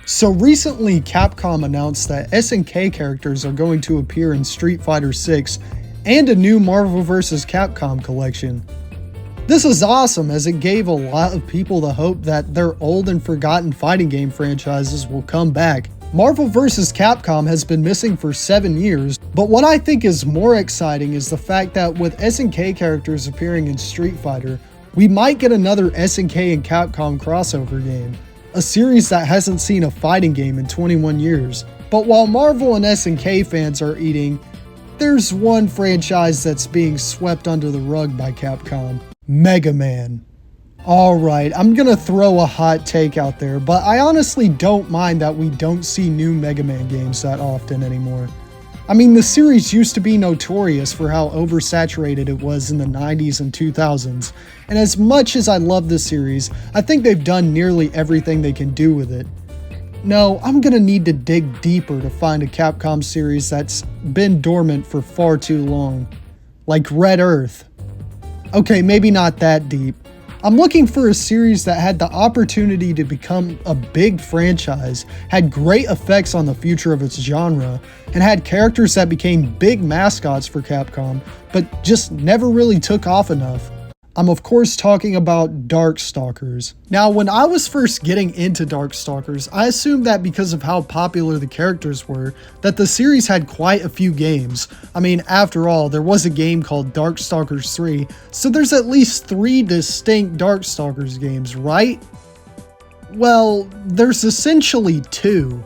So recently, Capcom announced that SNK characters are going to appear in Street Fighter 6 and a new Marvel vs. Capcom collection. This is awesome, as it gave a lot of people the hope that their old and forgotten fighting game franchises will come back. Marvel vs. Capcom has been missing for 7 years, but what I think is more exciting is the fact that with SNK characters appearing in Street Fighter, we might get another SNK and Capcom crossover game, a series that hasn't seen a fighting game in 21 years. But while Marvel and SNK fans are eating, there's one franchise that's being swept under the rug by Capcom: Mega Man. Alright, I'm gonna throw a hot take out there, but I honestly don't mind that we don't see new Mega Man games that often anymore. I mean, the series used to be notorious for how oversaturated it was in the 90s and 2000s, and as much as I love this series, I think they've done nearly everything they can do with it. No, I'm gonna need to dig deeper to find a Capcom series that's been dormant for far too long. Like Red Earth. Okay, maybe not that deep. I'm looking for a series that had the opportunity to become a big franchise, had great effects on the future of its genre, and had characters that became big mascots for Capcom, but just never really took off enough. I'm of course talking about Darkstalkers. Now, when I was first getting into Darkstalkers, I assumed that because of how popular the characters were, that the series had quite a few games. I mean, after all, there was a game called Darkstalkers 3, so there's at least 3 distinct Darkstalkers games, right? Well, there's essentially 2.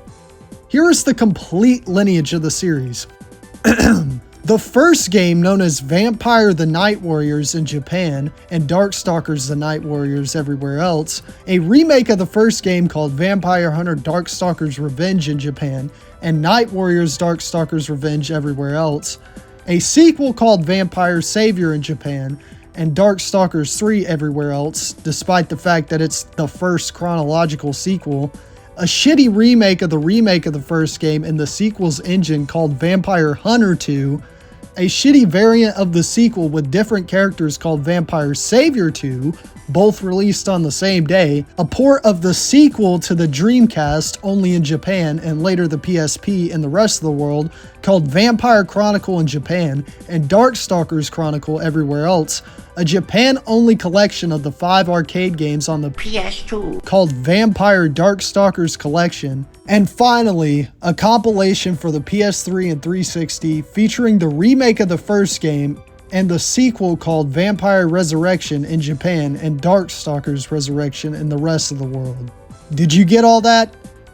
Here is the complete lineage of the series. The first game, known as Vampire the Night Warriors in Japan and Darkstalkers the Night Warriors everywhere else, a remake of the first game called Vampire Hunter Darkstalkers Revenge in Japan and Night Warriors Darkstalkers Revenge everywhere else, a sequel called Vampire Savior in Japan and Darkstalkers 3 everywhere else, despite the fact that it's the first chronological sequel, a shitty remake of the first game in the sequel's engine called Vampire Hunter 2, a shitty variant of the sequel with different characters called Vampire Savior 2, both released on the same day, a port of the sequel to the Dreamcast only in Japan and later the PSP and the rest of the world called Vampire Chronicle in Japan and Darkstalkers Chronicle everywhere else, a Japan-only collection of the 5 arcade games on the PS2 called Vampire Darkstalkers Collection, and finally, a compilation for the PS3 and 360 featuring the remake of the first game and the sequel called Vampire Resurrection in Japan and Darkstalkers Resurrection in the rest of the world. Did you get all that?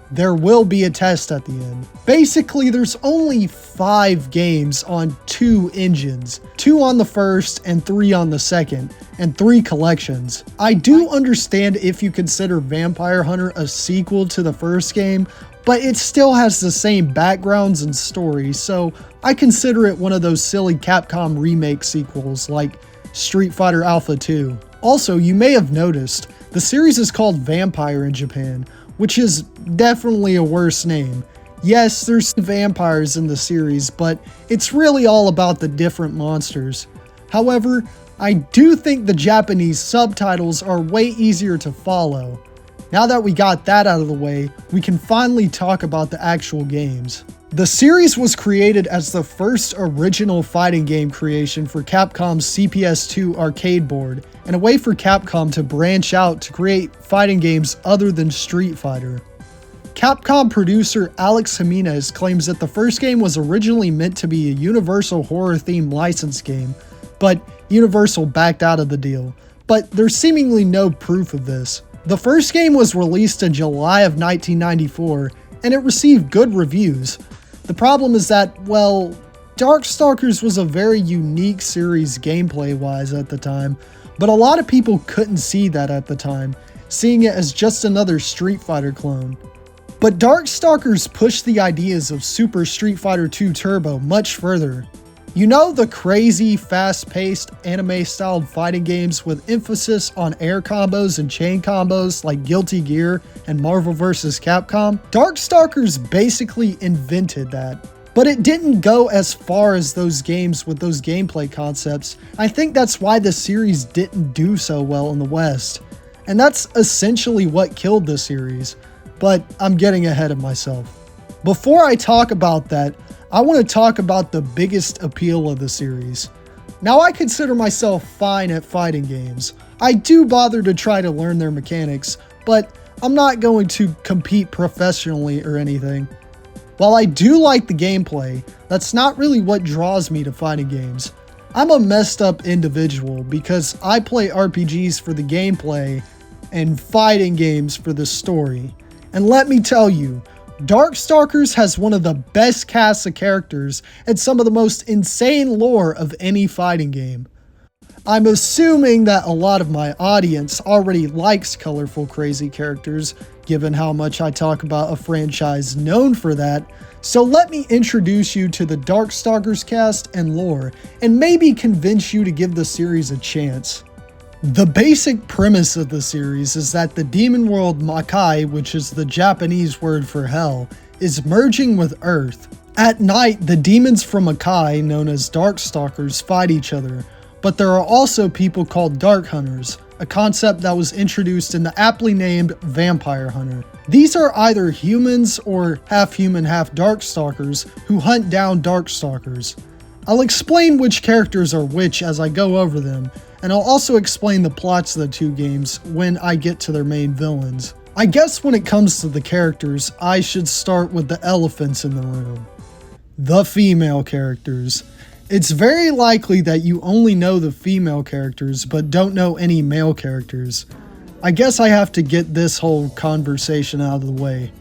There will be a test at the end. Basically, there's only 5 games on 2 engines, 2 on the first and 3 on the second, and 3 collections. I do understand if you consider Vampire Hunter a sequel to the first game, but it still has the same backgrounds and story, so I consider it one of those silly Capcom remake sequels like Street Fighter Alpha 2. Also, you may have noticed, the series is called Vampire in Japan, which is definitely a worse name. Yes, there's vampires in the series, but it's really all about the different monsters. However, I do think the Japanese subtitles are way easier to follow. Now that we got that out of the way, we can finally talk about the actual games. The series was created as the first original fighting game creation for Capcom's CPS2 arcade board, and a way for Capcom to branch out to create fighting games other than Street Fighter. Capcom producer Alex Jimenez claims that the first game was originally meant to be a Universal horror-themed license game, but Universal backed out of the deal. But there's seemingly no proof of this. The first game was released in July of 1994, and it received good reviews. The problem is that, well, Darkstalkers was a very unique series gameplay-wise at the time, but a lot of people couldn't see that at the time, seeing it as just another Street Fighter clone. But Darkstalkers pushed the ideas of Super Street Fighter 2 Turbo much further. You know, the crazy, fast-paced, anime-styled fighting games with emphasis on air combos and chain combos like Guilty Gear and Marvel vs. Capcom? Darkstalkers basically invented that. But it didn't go as far as those games with those gameplay concepts. I think that's why the series didn't do so well in the West. And that's essentially what killed the series. but I'm getting ahead of myself. Before I talk about that, I want to talk about the biggest appeal of the series. Now, I consider myself fine at fighting games. I do bother to try to learn their mechanics, but I'm not going to compete professionally or anything. While I do like the gameplay, that's not really what draws me to fighting games. I'm a messed up individual because I play RPGs for the gameplay and fighting games for the story. And let me tell you, Darkstalkers has one of the best casts of characters and some of the most insane lore of any fighting game. I'm assuming that a lot of my audience already likes colorful, crazy characters, given how much I talk about a franchise known for that. So let me introduce you to the Darkstalkers cast and lore, and maybe convince you to give the series a chance. The basic premise of the series is that the demon world Makai, which is the Japanese word for hell, is merging with Earth. At night, the demons from Makai, known as Darkstalkers, fight each other, but there are also people called Dark Hunters, a concept that was introduced in the aptly named Vampire Hunter. These are either humans or half human, half Darkstalkers who hunt down Darkstalkers. I'll explain which characters are which as I go over them, and I'll also explain the plots of the two games when I get to their main villains. I guess when it comes to the characters, I should start with the elephants in the room. The female characters. It's very likely that you only know the female characters, but don't know any male characters. I guess I have to get this whole conversation out of the way.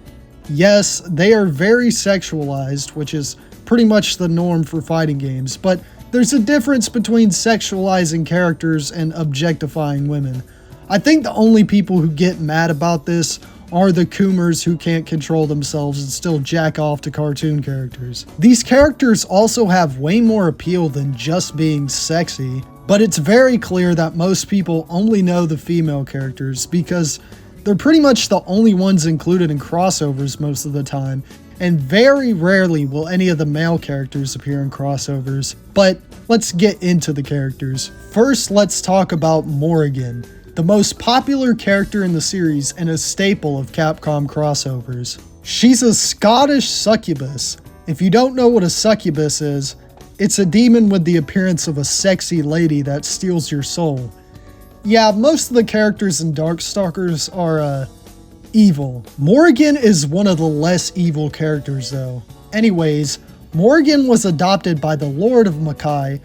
Yes, they are very sexualized, which is pretty much the norm for fighting games, but there's a difference between sexualizing characters and objectifying women. I think the only people who get mad about this are the Coomers who can't control themselves and still jack off to cartoon characters. These characters also have way more appeal than just being sexy, but it's very clear that most people only know the female characters because they're pretty much the only ones included in crossovers most of the time, and very rarely will any of the male characters appear in crossovers. But let's get into the characters. First, let's talk about Morrigan, the most popular character in the series and a staple of Capcom crossovers. She's a Scottish succubus. If you don't know what a succubus is, it's a demon with the appearance of a sexy lady that steals your soul. Yeah, most of the characters in Darkstalkers are, evil. Morrigan is one of the less evil characters though. Anyways, Morrigan was adopted by the Lord of Makai,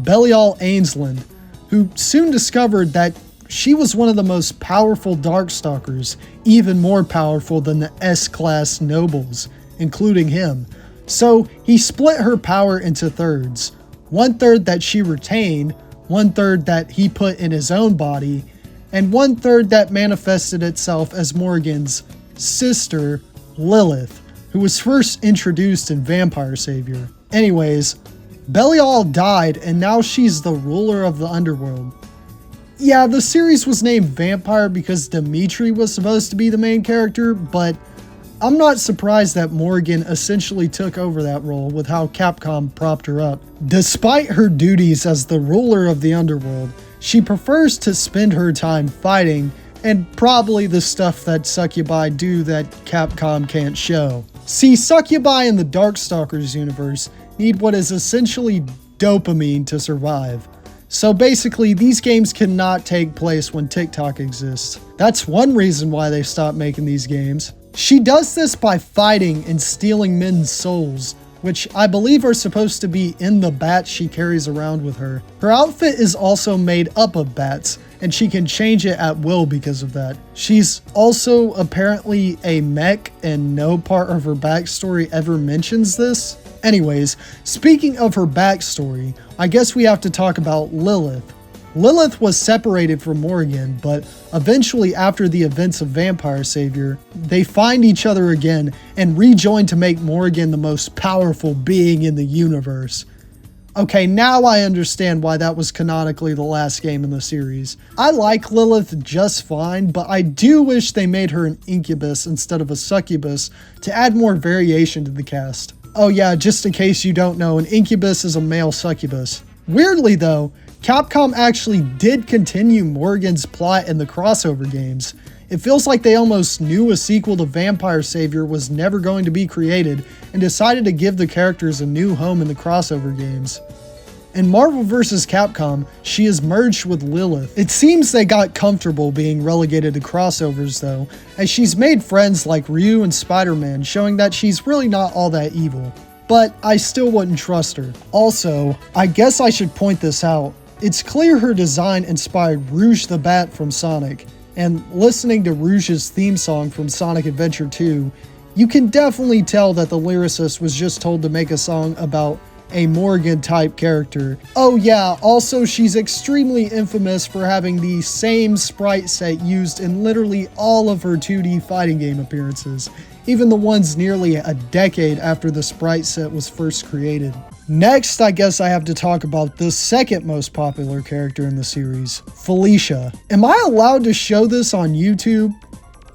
Belial Ainsland, who soon discovered that she was one of the most powerful Darkstalkers, even more powerful than the S-class nobles, including him. So he split her power into thirds. 1/3 that she retained, 1/3 that he put in his own body, and 1/3 that manifested itself as Morrigan's sister, Lilith, who was first introduced in Vampire Savior. Anyways, Belial died and now she's the ruler of the underworld. Yeah, the series was named Vampire because Dimitri was supposed to be the main character, but I'm not surprised that Morrigan essentially took over that role with how Capcom propped her up. Despite her duties as the ruler of the underworld, she prefers to spend her time fighting and probably the stuff that succubi do that Capcom can't show. See, succubi in the Darkstalkers universe need what is essentially dopamine to survive. So basically, these games cannot take place when TikTok exists. That's one reason why they stopped making these games. She does this by fighting and stealing men's souls, which I believe are supposed to be in the bats she carries around with her. Her outfit is also made up of bats, and she can change it at will because of that. She's also apparently a mech, and no part of her backstory ever mentions this. Anyways, speaking of her backstory, I guess we have to talk about Lilith. Lilith was separated from Morrigan, but eventually after the events of Vampire Savior, they find each other again and rejoin to make Morrigan the most powerful being in the universe. Okay, now I understand why that was canonically the last game in the series. I like Lilith just fine, but I do wish they made her an incubus instead of a succubus to add more variation to the cast. Oh yeah, just in case you don't know, an incubus is a male succubus. Weirdly though, Capcom actually did continue Morrigan's plot in the crossover games. It feels like they almost knew a sequel to Vampire Savior was never going to be created and decided to give the characters a new home in the crossover games. In Marvel vs. Capcom, she is merged with Lilith. It seems they got comfortable being relegated to crossovers though, as she's made friends like Ryu and Spider-Man, showing that she's really not all that evil. But I still wouldn't trust her. Also, I guess I should point this out. It's clear her design inspired Rouge the Bat from Sonic, and listening to Rouge's theme song from Sonic Adventure 2, you can definitely tell that the lyricist was just told to make a song about a Morrigan type character. Oh yeah, also she's extremely infamous for having the same sprite set used in literally all of her 2D fighting game appearances, even the ones nearly a decade after the sprite set was first created. Next, I guess I have to talk about the second most popular character in the series, Felicia. Am I allowed to show this on YouTube?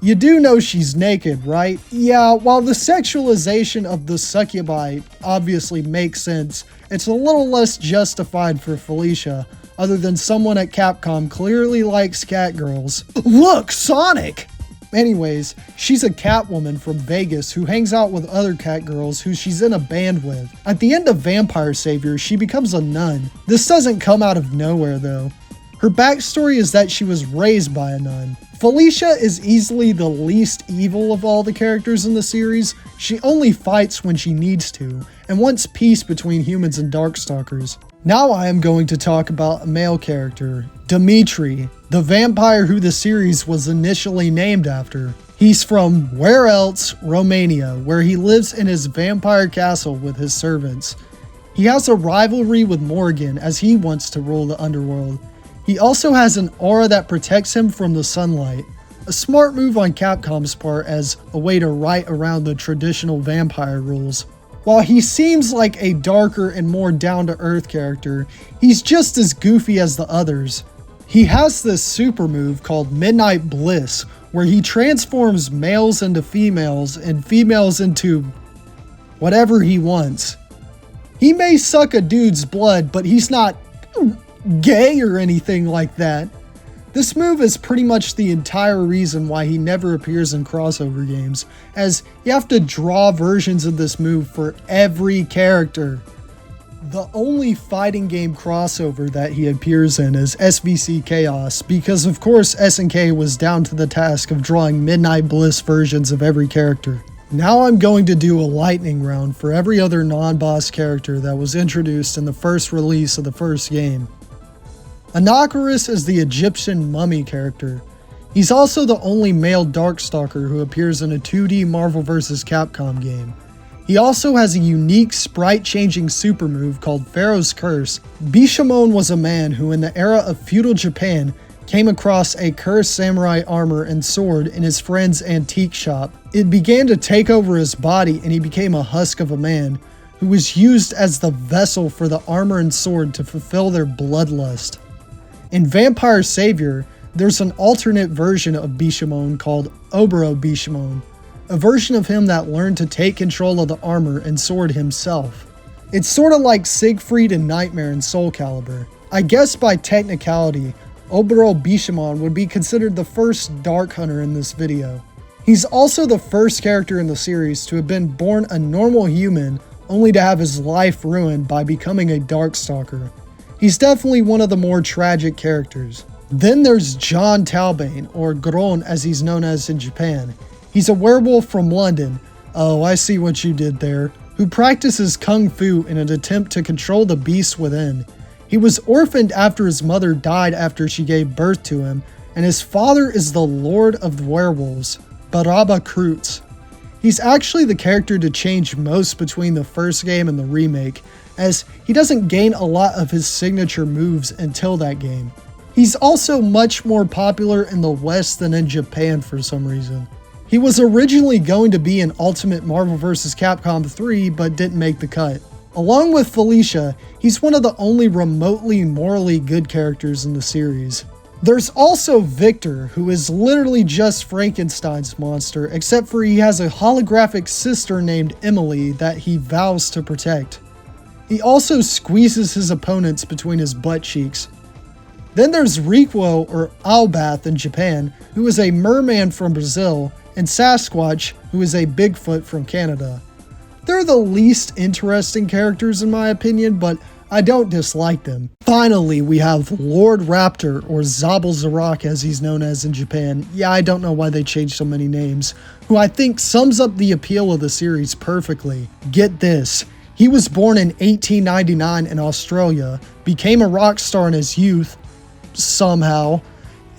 You do know she's naked, right? Yeah, while the sexualization of the succubi obviously makes sense, it's a little less justified for Felicia, other than someone at Capcom clearly likes catgirls. Look, Sonic! Anyways, she's a Catwoman from Vegas who hangs out with other catgirls who she's in a band with. At the end of Vampire Savior, she becomes a nun. This doesn't come out of nowhere though. Her backstory is that she was raised by a nun. Felicia is easily the least evil of all the characters in the series. She only fights when she needs to, and wants peace between humans and Darkstalkers. Now I am going to talk about a male character, Dimitri, the vampire who the series was initially named after. He's from where else? Romania, where he lives in his vampire castle with his servants. He has a rivalry with Morrigan as he wants to rule the underworld. He also has an aura that protects him from the sunlight. A smart move on Capcom's part as a way to right around the traditional vampire rules. While he seems like a darker and more down-to-earth character, he's just as goofy as the others. He has this super move called Midnight Bliss, where he transforms males into females and females into whatever he wants. He may suck a dude's blood, but he's not gay or anything like that. This move is pretty much the entire reason why he never appears in crossover games, as you have to draw versions of this move for every character. The only fighting game crossover that he appears in is SVC Chaos, because of course SNK was down to the task of drawing Midnight Bliss versions of every character. Now I'm going to do a lightning round for every other non-boss character that was introduced in the first release of the first game. Anakaris is the Egyptian mummy character. He's also the only male Darkstalker who appears in a 2D Marvel vs. Capcom game. He also has a unique sprite-changing super move called Pharaoh's Curse. Bishamon was a man who in the era of feudal Japan came across a cursed samurai armor and sword in his friend's antique shop. It began to take over his body and he became a husk of a man who was used as the vessel for the armor and sword to fulfill their bloodlust. In Vampire Savior, there's an alternate version of Bishamon called Oboro Bishamon, a version of him that learned to take control of the armor and sword himself. It's sorta like Siegfried and Nightmare in Soul Calibur. I guess by technicality, Oboro Bishamon would be considered the first Dark Hunter in this video. He's also the first character in the series to have been born a normal human only to have his life ruined by becoming a Darkstalker. He's definitely one of the more tragic characters. Then there's John Talbane, or Gron as he's known as in Japan. He's a werewolf from London, oh I see what you did there, who practices kung fu in an attempt to control the beasts within. He was orphaned after his mother died after she gave birth to him, and his father is the Lord of the Werewolves, Baraba Krutz. He's actually the character to change most between the first game and the remake, as he doesn't gain a lot of his signature moves until that game. He's also much more popular in the West than in Japan for some reason. He was originally going to be in Ultimate Marvel vs. Capcom 3 but didn't make the cut. Along with Felicia, he's one of the only remotely morally good characters in the series. There's also Victor, who is literally just Frankenstein's monster, except for he has a holographic sister named Emily that he vows to protect. He also squeezes his opponents between his butt cheeks. Then there's Rikwo or Albath in Japan, who is a merman from Brazil, and Sasquatch, who is a Bigfoot from Canada. They're the least interesting characters in my opinion, but I don't dislike them. Finally, we have Lord Raptor, or Zabel Zarak as he's known as in Japan. Yeah, I don't know why they changed so many names, who I think sums up the appeal of the series perfectly. Get this. He was born in 1899 in Australia, became a rock star in his youth, somehow,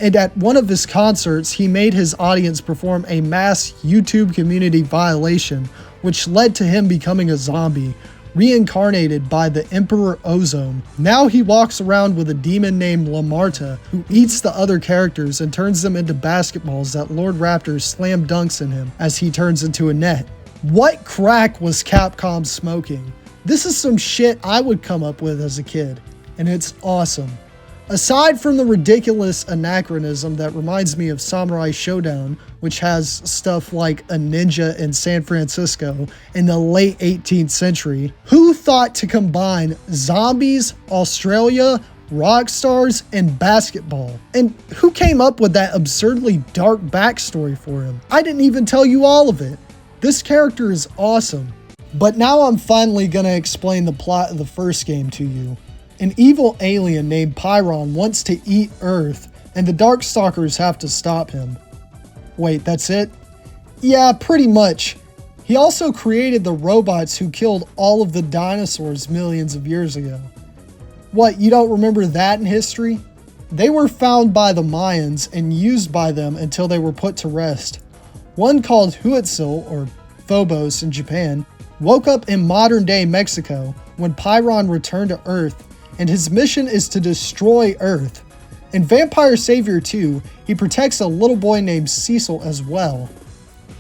and at one of his concerts, he made his audience perform a mass YouTube community violation, which led to him becoming a zombie, reincarnated by the Emperor Ozone. Now he walks around with a demon named Lamarta, who eats the other characters and turns them into basketballs that Lord Raptor slam dunks in him as he turns into a net. What crack was Capcom smoking? This is some shit I would come up with as a kid, and it's awesome. Aside from the ridiculous anachronism that reminds me of Samurai Showdown, which has stuff like a ninja in San Francisco in the late 18th century, who thought to combine zombies, Australia, rock stars, and basketball? And who came up with that absurdly dark backstory for him? I didn't even tell you all of it. This character is awesome. But now I'm finally gonna explain the plot of the first game to you. An evil alien named Pyron wants to eat Earth, and the Darkstalkers have to stop him. Wait, that's it? Yeah, pretty much. He also created the robots who killed all of the dinosaurs millions of years ago. What, you don't remember that in history? They were found by the Mayans and used by them until they were put to rest. One called Huitzil, or Phobos in Japan, woke up in modern-day Mexico when Pyron returned to Earth, and his mission is to destroy Earth. In Vampire Savior 2, he protects a little boy named Cecil as well.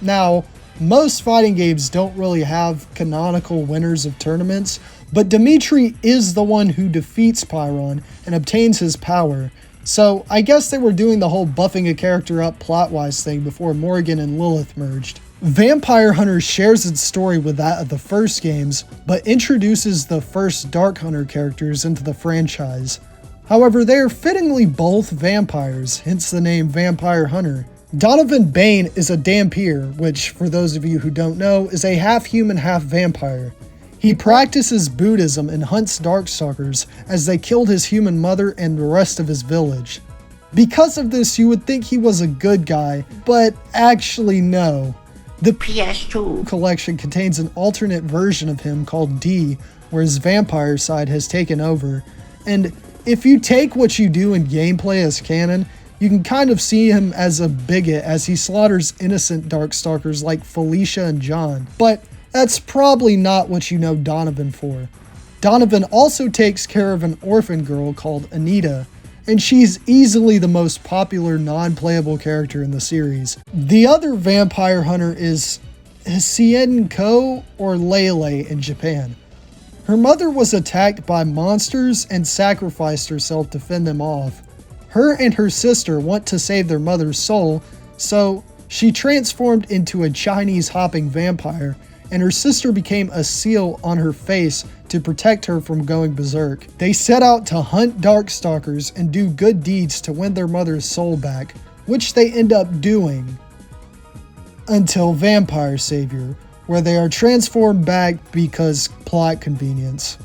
Now, most fighting games don't really have canonical winners of tournaments, but Dimitri is the one who defeats Pyron and obtains his power, so I guess they were doing the whole buffing a character up plot-wise thing before Morrigan and Lilith merged. Vampire Hunter shares its story with that of the first games, but introduces the first Dark Hunter characters into the franchise. However, they are fittingly both vampires, hence the name Vampire Hunter. Donovan Bane is a Dhampir, which, for those of you who don't know, is a half-human, half-vampire. He practices Buddhism and hunts Darkstalkers as they killed his human mother and the rest of his village. Because of this, you would think he was a good guy, but actually no. The PS2 collection contains an alternate version of him called D, where his vampire side has taken over, and if you take what you do in gameplay as canon, you can kind of see him as a bigot as he slaughters innocent Darkstalkers like Felicia and John, but that's probably not what you know Donovan for. Donovan also takes care of an orphan girl called Anita, and she's easily the most popular non-playable character in the series. The other Vampire Hunter is Hsien Ko, or Lele in Japan. Her mother was attacked by monsters and sacrificed herself to fend them off. Her and her sister want to save their mother's soul, so she transformed into a Chinese hopping vampire, and her sister became a seal on her face to protect her from going berserk. They set out to hunt Darkstalkers and do good deeds to win their mother's soul back, which they end up doing. Until Vampire Savior, where they are transformed back because plot convenience.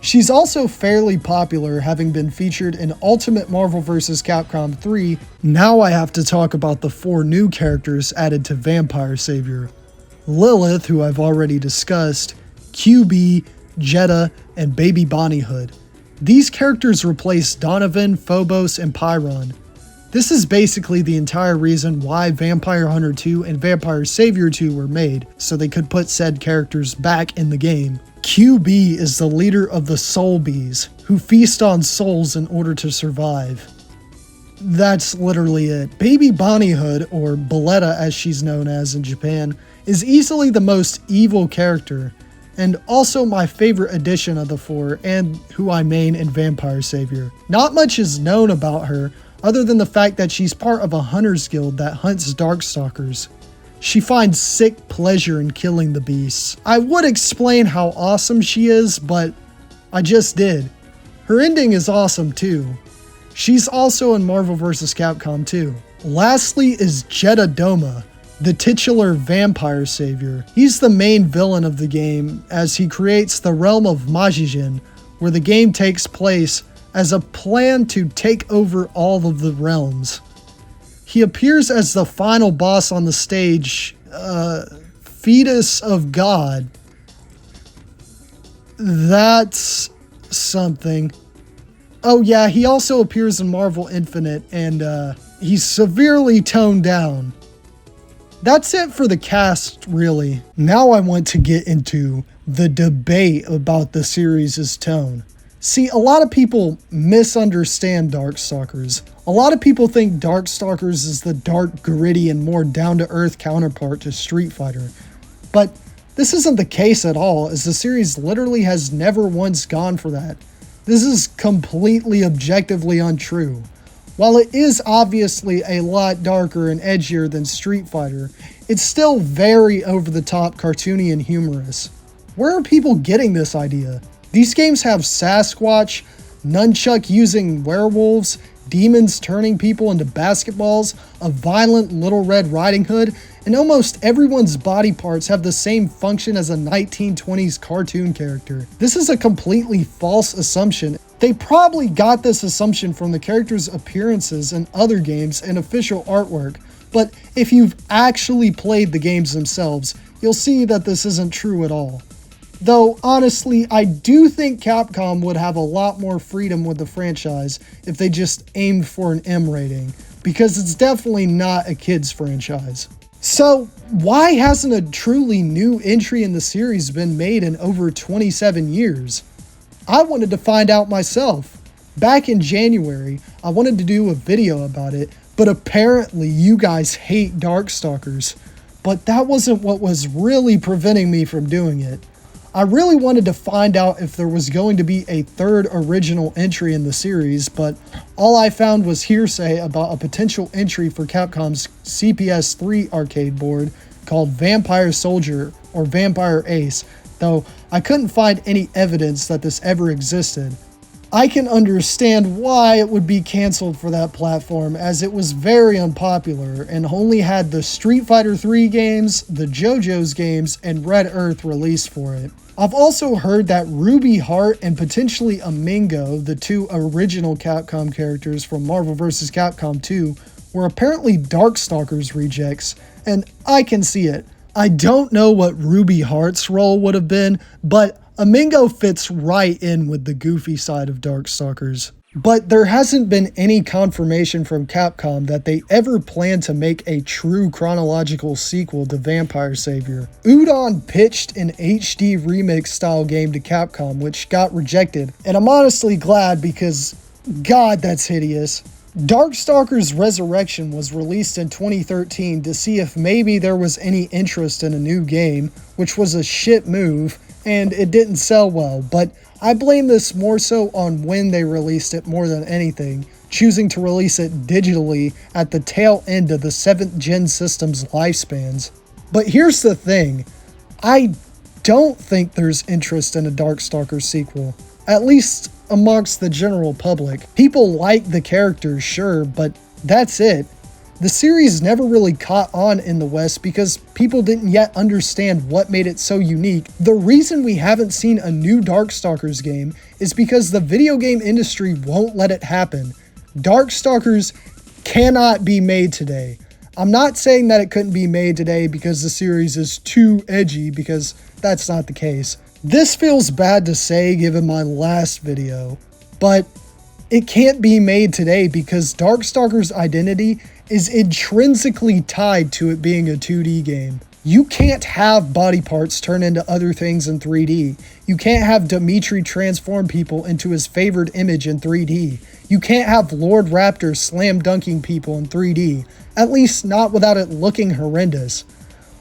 She's also fairly popular, having been featured in Ultimate Marvel vs. Capcom 3. Now I have to talk about the 4 new characters added to Vampire Savior. Lilith, who I've already discussed, QB, Jetta, and Baby Bonnyhood. These characters replace Donovan, Phobos, and Pyron. This is basically the entire reason why Vampire Hunter 2 and Vampire Savior 2 were made, so they could put said characters back in the game. QB is the leader of the Soul Bees, who feast on souls in order to survive. That's literally it. Baby Bonnyhood, or Boletta as she's known as in Japan, is easily the most evil character, and also my favorite addition of the 4, and who I main in Vampire Savior. Not much is known about her, other than the fact that she's part of a hunter's guild that hunts Darkstalkers. She finds sick pleasure in killing the beasts. I would explain how awesome she is, but I just did. Her ending is awesome too. She's also in Marvel vs. Capcom 2. Lastly is Jeddah, the titular vampire savior. He's the main villain of the game as he creates the realm of Majijin, where the game takes place as a plan to take over all of the realms. He appears as the final boss on the stage, Fetus of God. That's something. Oh yeah, he also appears in Marvel Infinite, and he's severely toned down. That's it for the cast, really. Now I want to get into the debate about the series' tone. See, a lot of people misunderstand Darkstalkers. A lot of people think Darkstalkers is the dark, gritty, and more down-to-earth counterpart to Street Fighter. But this isn't the case at all, as the series literally has never once gone for that. This is completely objectively untrue. While it is obviously a lot darker and edgier than Street Fighter, it's still very over-the-top, cartoony, and humorous. Where are people getting this idea? These games have Sasquatch, nunchuck using werewolves, demons turning people into basketballs, a violent Little Red Riding Hood, and almost everyone's body parts have the same function as a 1920s cartoon character. This is a completely false assumption. They probably got this assumption from the characters' appearances in other games and official artwork, but if you've actually played the games themselves, you'll see that this isn't true at all. Though, honestly, I do think Capcom would have a lot more freedom with the franchise if they just aimed for an M rating, because it's definitely not a kids franchise. So, why hasn't a truly new entry in the series been made in over 27 years? I wanted to find out myself. Back in January, I wanted to do a video about it, but apparently you guys hate Darkstalkers. But that wasn't what was really preventing me from doing it. I really wanted to find out if there was going to be a third original entry in the series, but all I found was hearsay about a potential entry for Capcom's CPS-3 arcade board called Vampire Soldier or Vampire Ace, though I couldn't find any evidence that this ever existed. I can understand why it would be canceled for that platform, as it was very unpopular and only had the Street Fighter 3 games, the JoJo's games, and Red Earth released for it. I've also heard that Ruby Heart and potentially Amingo, the two original Capcom characters from Marvel vs. Capcom 2, were apparently Darkstalkers rejects, and I can see it. I don't know what Ruby Heart's role would have been, but Amingo fits right in with the goofy side of Darkstalkers. But there hasn't been any confirmation from Capcom that they ever plan to make a true chronological sequel to Vampire Savior. Udon pitched an HD remix style game to Capcom, which got rejected, and I'm honestly glad because, God, that's hideous. Darkstalkers Resurrection was released in 2013 to see if maybe there was any interest in a new game, which was a shit move, and it didn't sell well, but I blame this more so on when they released it more than anything, choosing to release it digitally at the tail end of the 7th gen system's lifespans. But here's the thing, I don't think there's interest in a Darkstalkers sequel, at least amongst the general public. People like the characters, sure, but that's it. The series never really caught on in the West because people didn't yet understand what made it so unique. The reason we haven't seen a new Darkstalkers game is because the video game industry won't let it happen. Darkstalkers cannot be made today. I'm not saying that it couldn't be made today because the series is too edgy, because that's not the case. This feels bad to say given my last video, but it can't be made today because Darkstalkers' identity is intrinsically tied to it being a 2D game. You can't have body parts turn into other things in 3D. You can't have Dimitri transform people into his favored image in 3D. You can't have Lord Raptor slam dunking people in 3D, at least not without it looking horrendous.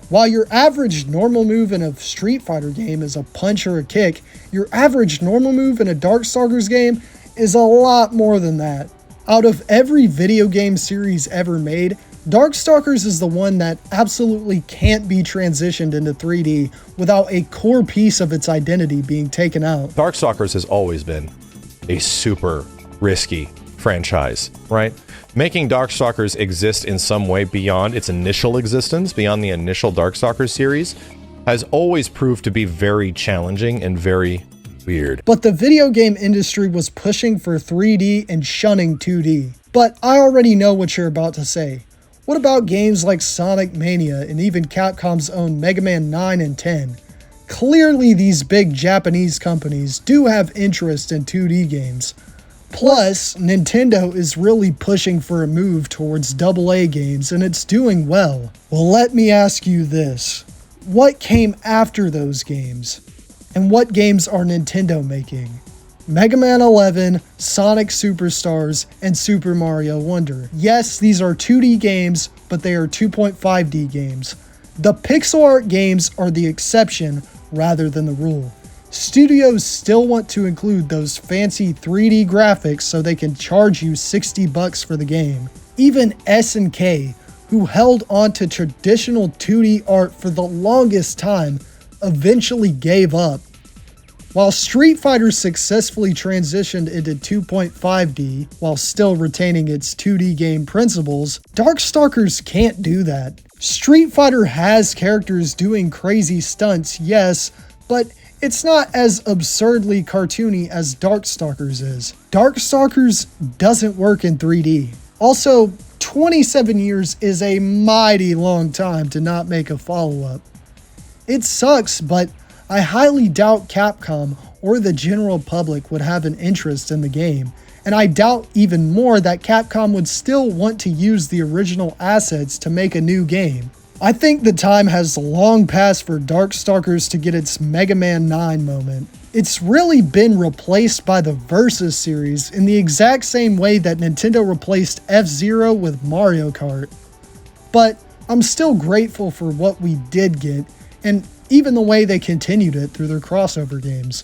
While your average normal move in a Street Fighter game is a punch or a kick, your average normal move in a Darkstalkers game is a lot more than that. Out of every video game series ever made, Darkstalkers is the one that absolutely can't be transitioned into 3D without a core piece of its identity being taken out. Darkstalkers has always been a super risky franchise, right? Making Darkstalkers exist in some way beyond its initial existence, beyond the initial Darkstalkers series, has always proved to be very challenging and very weird. But the video game industry was pushing for 3D and shunning 2D. But I already know what you're about to say. What about games like Sonic Mania and even Capcom's own Mega Man 9 and 10? Clearly these big Japanese companies do have interest in 2D games. Plus, Nintendo is really pushing for a move towards AA games, and it's doing well. Well, let me ask you this. What came after those games? And what games are Nintendo making? Mega Man 11, Sonic Superstars, and Super Mario Wonder. Yes, these are 2D games, but they are 2.5D games. The pixel art games are the exception rather than the rule. Studios still want to include those fancy 3D graphics so they can charge you $60 for the game. Even SNK, who held on to traditional 2D art for the longest time, eventually gave up. While Street Fighter successfully transitioned into 2.5D while still retaining its 2D game principles, Darkstalkers can't do that. Street Fighter has characters doing crazy stunts, yes, but it's not as absurdly cartoony as Darkstalkers is. Darkstalkers doesn't work in 3D. Also, 27 years is a mighty long time to not make a follow-up. It sucks, but I highly doubt Capcom or the general public would have an interest in the game, and I doubt even more that Capcom would still want to use the original assets to make a new game. I think the time has long passed for Darkstalkers to get its Mega Man 9 moment. It's really been replaced by the Versus series in the exact same way that Nintendo replaced F-Zero with Mario Kart. But I'm still grateful for what we did get, and even the way they continued it through their crossover games.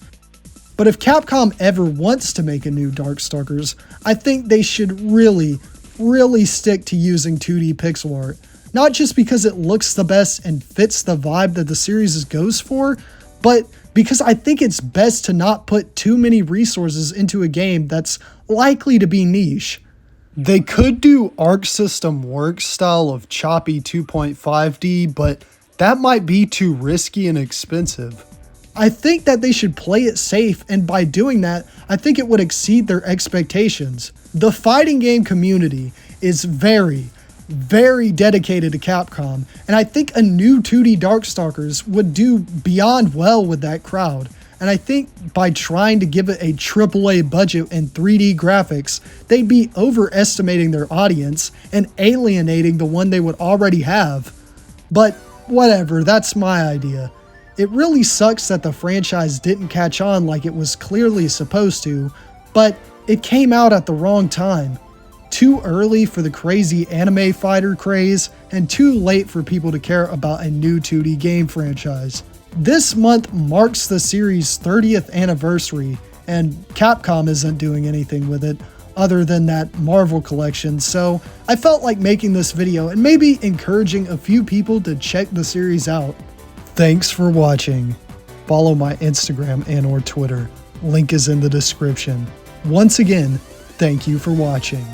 But if Capcom ever wants to make a new Darkstalkers, I think they should really stick to using 2D pixel art. Not just because it looks the best and fits the vibe that the series goes for, but because I think it's best to not put too many resources into a game that's likely to be niche. They could do Arc System Works style of choppy 2.5D, but that might be too risky and expensive. I think that they should play it safe, and by doing that, I think it would exceed their expectations. The fighting game community is very dedicated to Capcom, and I think a new 2D Darkstalkers would do beyond well with that crowd. And I think by trying to give it a AAA budget and 3D graphics, they'd be overestimating their audience and alienating the one they would already have. But whatever, that's my idea. It really sucks that the franchise didn't catch on like it was clearly supposed to, but it came out at the wrong time. Too early for the crazy anime fighter craze, and too late for people to care about a new 2D game franchise. This month marks the series' 30th anniversary, and Capcom isn't doing anything with it other than that Marvel collection, so I felt like making this video and maybe encouraging a few people to check the series out. Thanks for watching. Follow my Instagram and/or Twitter. Link is in the description. Once again, thank you for watching.